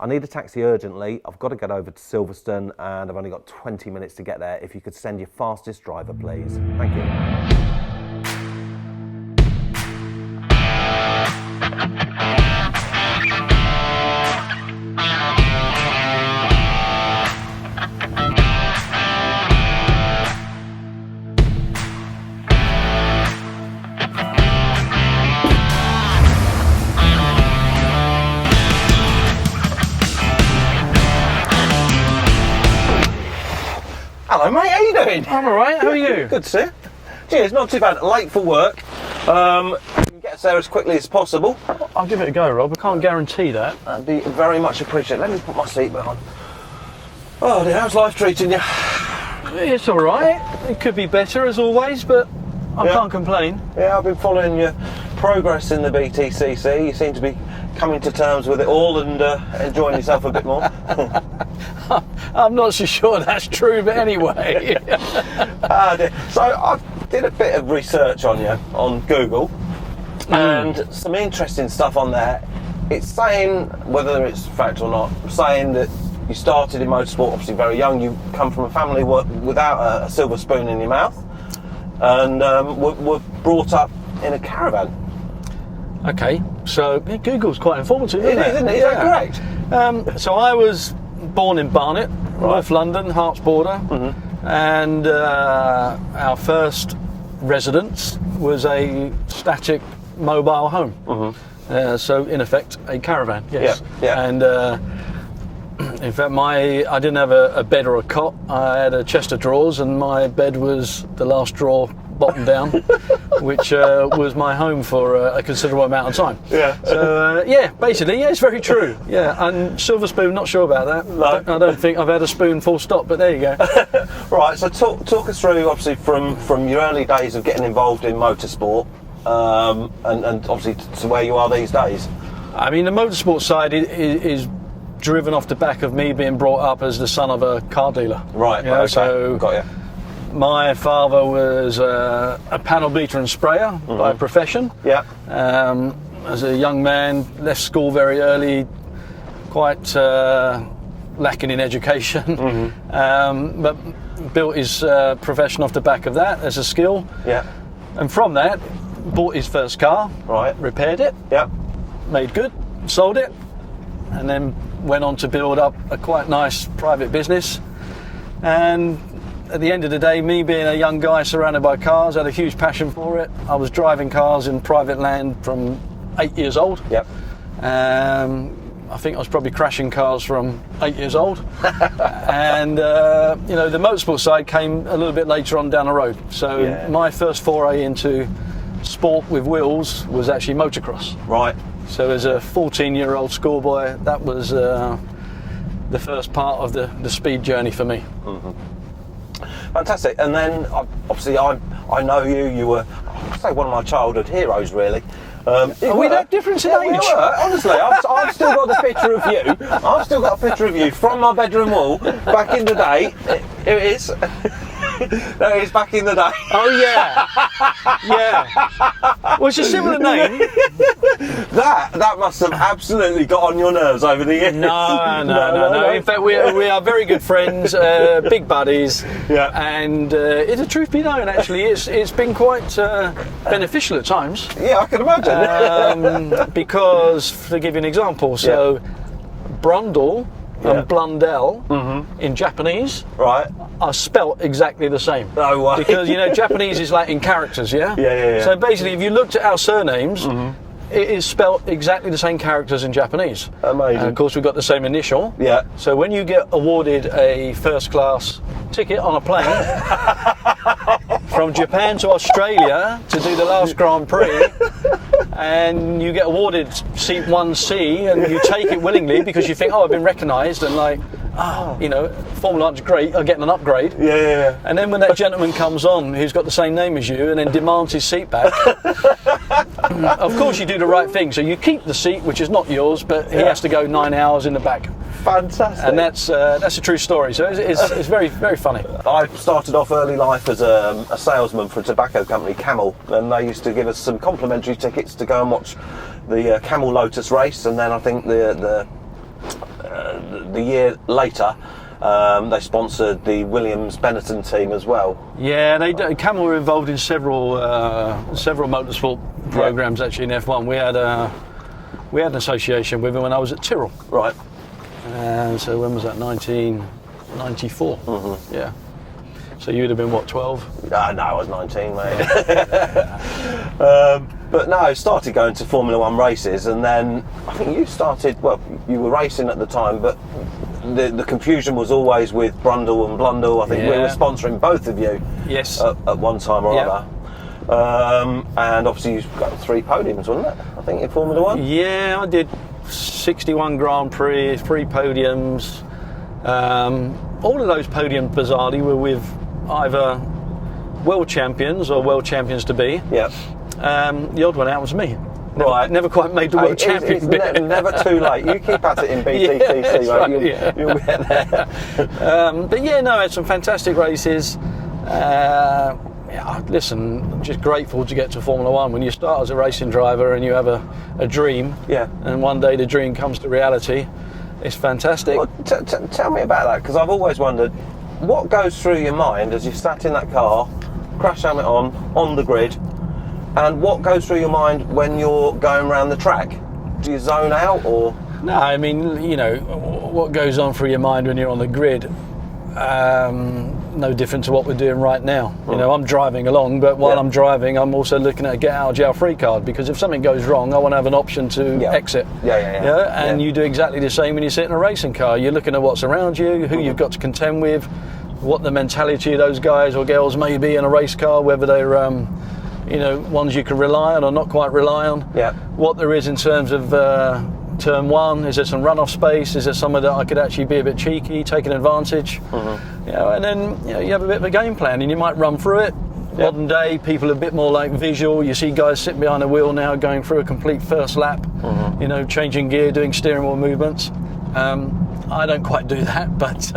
I need a taxi urgently. I've got to get over to Silverstone and I've only got 20 minutes to get there. If you could send your fastest driver, please. Thank you. Hello mate, how you doing? I'm alright, how are you? Good to see you. Cheers, not too bad. Late for work. You can get us there as quickly as possible. I'll give it a go, Rob. I can't guarantee that. That'd be very much appreciated. Let me put my seatbelt on. Oh dear, how's life treating you? It's alright. It could be better as always, but I can't complain. Yeah, I've been following your progress in the BTCC. You seem to be coming to terms with it all and enjoying yourself a bit more. I'm not so sure that's true, but anyway. So I did a bit of research on you on Google and some interesting stuff on there. It's saying, whether it's fact or not, saying that you started in motorsport obviously very young. You come from a family without a silver spoon in your mouth and were brought up in a caravan. Okay, so Google's quite informative, isn't it? Isn't it? Is that correct? So I was born in Barnet, North London, Herts border, and our first residence was a static mobile home. So in effect, a caravan. Yes. Yeah. And in fact, I didn't have a bed or a cot. I had a chest of drawers, and my bed was the last drawer, bottom down, which was my home for a considerable amount of time. Yeah. So basically, it's very true. Yeah, and silver spoon, not sure about that. No. I don't think I've had a spoon full stop, but there you go. Right. So talk us through, obviously, from your early days of getting involved in motorsport, and obviously to where you are these days. I mean, the motorsport side is driven off the back of me being brought up as the son of a car dealer. Right. You know, okay. So got you. My father was a panel beater and sprayer by profession. Yeah. As a young man, left school very early, quite lacking in education, but built his profession off the back of that as a skill. Yeah. And from that, bought his first car. Right. Repaired it. Yeah. Made good. Sold it, and then went on to build up a quite nice private business. And at the end of the day, me being a young guy surrounded by cars, had a huge passion for it. I was driving cars in private land from 8 years old. Yep. I think I was probably crashing cars from 8 years old. And the motorsport side came a little bit later on down the road. So my first foray into sport with wheels was actually motocross. Right. So as a 14-year-old schoolboy, that was the first part of the speed journey for me. Fantastic. And then obviously I know you were, I'd say, one of my childhood heroes, really. Are we that different in age? We were. Honestly, I've still got the picture of you. I've still got a picture of you from my bedroom wall back in the day. Here it is. There it is, back in the day. Oh yeah, yeah. Well, it's a similar name. That must have absolutely got on your nerves over the years. No. In fact, we are very good friends, big buddies. Yeah. And the truth be known, actually, it's been quite beneficial at times. Yeah, I can imagine. Because, to give you an example, so Blundell and Blundell in Japanese are spelt exactly the same. No way. Because, Japanese is like in characters, yeah? Yeah. So basically, if you looked at our surnames, it is spelt exactly the same characters in Japanese. Amazing. And of course, we've got the same initial. Yeah. So when you get awarded a first-class ticket on a plane from Japan to Australia to do the last Grand Prix, and you get awarded seat 1C, and you take it willingly because you think, I've been recognised, and Formula 1's great, I'm getting an upgrade. Yeah. And then when that gentleman comes on, who's got the same name as you, and then demands his seat back, of course you do the right thing. So you keep the seat, which is not yours, but he has to go 9 hours in the back. Fantastic. And that's a true story. So it's very, very funny. I started off early life as a salesman for a tobacco company, Camel, and they used to give us some complimentary tickets to go and watch the Camel Lotus race, and then I think the the year later, they sponsored the Williams Benetton team as well. Yeah, Camel were involved in several motorsport programs actually in F1. We had an association with them when I was at Tyrrell. Right. And so when was that? 1994. Mm-hmm. Yeah. So you'd have been what, 12? No, I was 19, mate. But no, started going to Formula One races, and then I think you started. Well, you were racing at the time, but the confusion was always with Blundell and Blundell. I think we were sponsoring both of you. Yes. At one time or other. And obviously you've got 3 podiums, wasn't it? I think in Formula One. Yeah, I did 61 Grand Prix, 3 podiums. All of those podiums, bizarrely, were with either world champions or world champions to be. Yeah. The odd one out was me. Never quite made the world champion. It's never too late. You keep at it in BTCC, you'll get there. But yeah, no, I had some fantastic races. Listen, I'm just grateful to get to Formula One. When you start as a racing driver and you have a dream, and one day the dream comes to reality, it's fantastic. Well, tell me about that, because I've always wondered what goes through your mind as you sat in that car, crash helmet on the grid, and what goes through your mind when you're going around the track? Do you zone out, or? No, I mean, you know, what goes on through your mind when you're on the grid, no different to what we're doing right now. You know, I'm driving along, but while I'm driving, I'm also looking at a get out of jail free card, because if something goes wrong, I want to have an option to exit. And you do exactly the same when you sit in a racing car. You're looking at what's around you, who you've got to contend with, what the mentality of those guys or girls may be in a race car, whether they're ones you can rely on or not quite rely on. What there is in terms of turn one, is there some runoff space, is there somewhere that I could actually be a bit cheeky, taking advantage, and then you have a bit of a game plan and you might run through it. Modern day people are a bit more like visual. You see guys sitting behind the wheel now going through a complete first lap, changing gear, doing steering wheel movements. I don't quite do that, but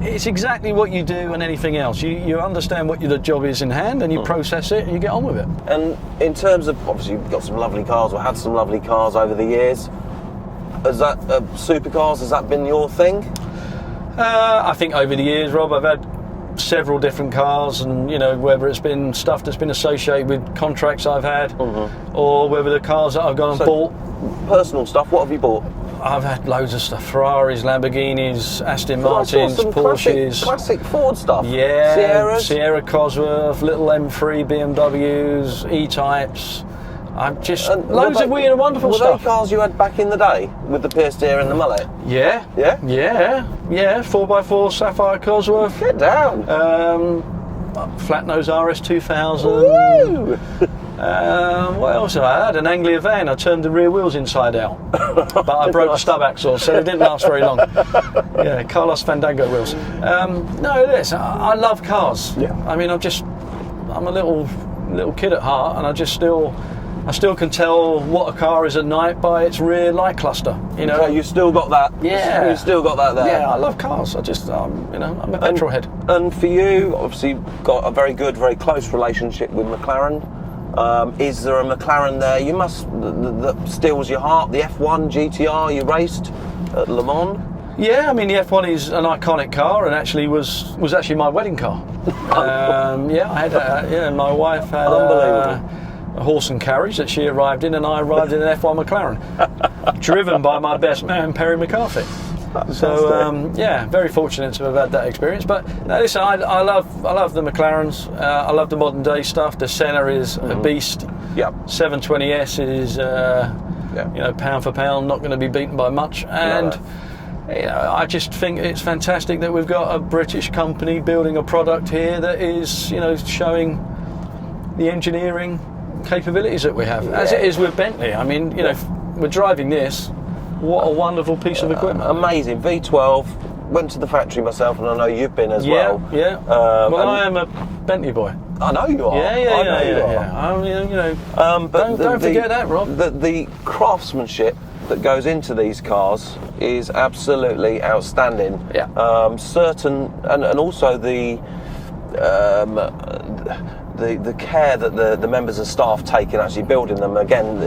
it's exactly what you do and anything else. You understand what the job is in hand, and you process it and you get on with it. And in terms of, obviously you've got some lovely cars, or had some lovely cars over the years. Has that supercars, has that been your thing? I think over the years, Rob, I've had several different cars, and whether it's been stuff that's been associated with contracts I've had, or whether the cars that I've gone and bought. Personal stuff, what have you bought? I've had loads of stuff: Ferraris, Lamborghinis, Aston Martins, Porsches, classic Ford stuff. Sierra Cosworth, little M3 BMWs, E-types. I'm just loads of weird and wonderful stuff. Were they cars you had back in the day with the pierced ear and the mullet? Yeah. 4x4 Sapphire Cosworth. Get down. Flat nose RS 2000. Woo! What else have I had? An Anglia van. I turned the rear wheels inside out, but I broke the stub axle, so it didn't last very long. Carlos Fandango wheels. I love cars. I mean, I'm a little kid at heart, and I still can tell what a car is at night by its rear light cluster. Okay, you still got that. You still got that there. Yeah, I love cars. I'm a petrol head. And for you, obviously, you've got a very good, very close relationship with McLaren. Is there a McLaren there that steals your heart? The F1 GTR you raced at Le Mans? Yeah, I mean the F1 is an iconic car, and actually was actually my wedding car. I had my wife had a horse and carriage that she arrived in, and I arrived in an F1 McLaren, driven by my best man Perry McCarthy. So very fortunate to have had that experience. But no, listen, I love the McLarens. I love the modern day stuff. The Senna is a beast. 720S is pound for pound, not going to be beaten by much. And I just think it's fantastic that we've got a British company building a product here that is showing the engineering capabilities that we have, as it is with Bentley. I mean, we're driving this. What a wonderful piece of equipment. Amazing. V12. Went to the factory myself, and I know you've been as well. I am a Bentley boy. I know you are. But don't forget that, Rob. The craftsmanship that goes into these cars is absolutely outstanding. the care that the members of staff take in actually building them. Again,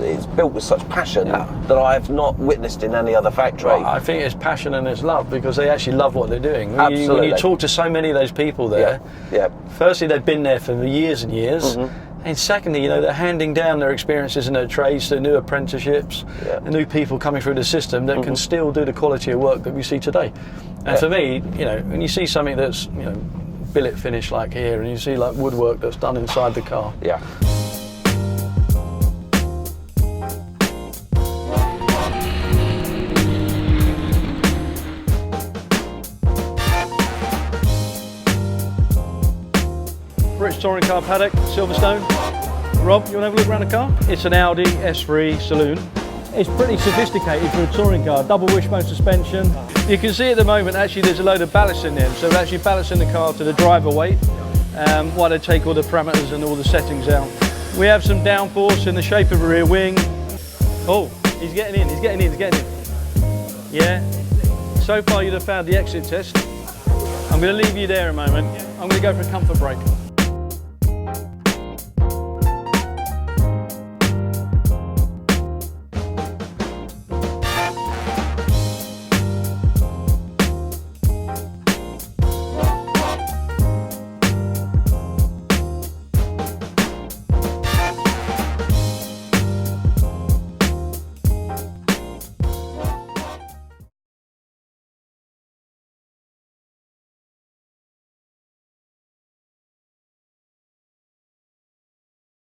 it's built with such passion that I have not witnessed in any other factory. Well, I think it's passion and it's love, because they actually love what they're doing. Absolutely. When you talk to so many of those people there, firstly, they've been there for years and years. And secondly, you know, they're handing down their experiences in their trades to new apprenticeships, and new people coming through the system that can still do the quality of work that we see today. And for me, you know, when you see something that's, you know, billet finish like here, and you see like woodwork that's done inside the car. Yeah. British touring car paddock, Silverstone. Rob, you want to have a look around the car? It's an Audi S3 saloon. It's pretty sophisticated for a touring car, double wishbone suspension. You can see at the moment actually there's a load of ballast in there, so we're actually ballasting the car to the driver weight while they take all the parameters and all the settings out. We have some downforce in the shape of a rear wing. Oh, he's getting in, he's getting in, he's getting in. Yeah, so far you'd have found the exit test. I'm going to leave you there a moment. I'm going to go for a comfort break.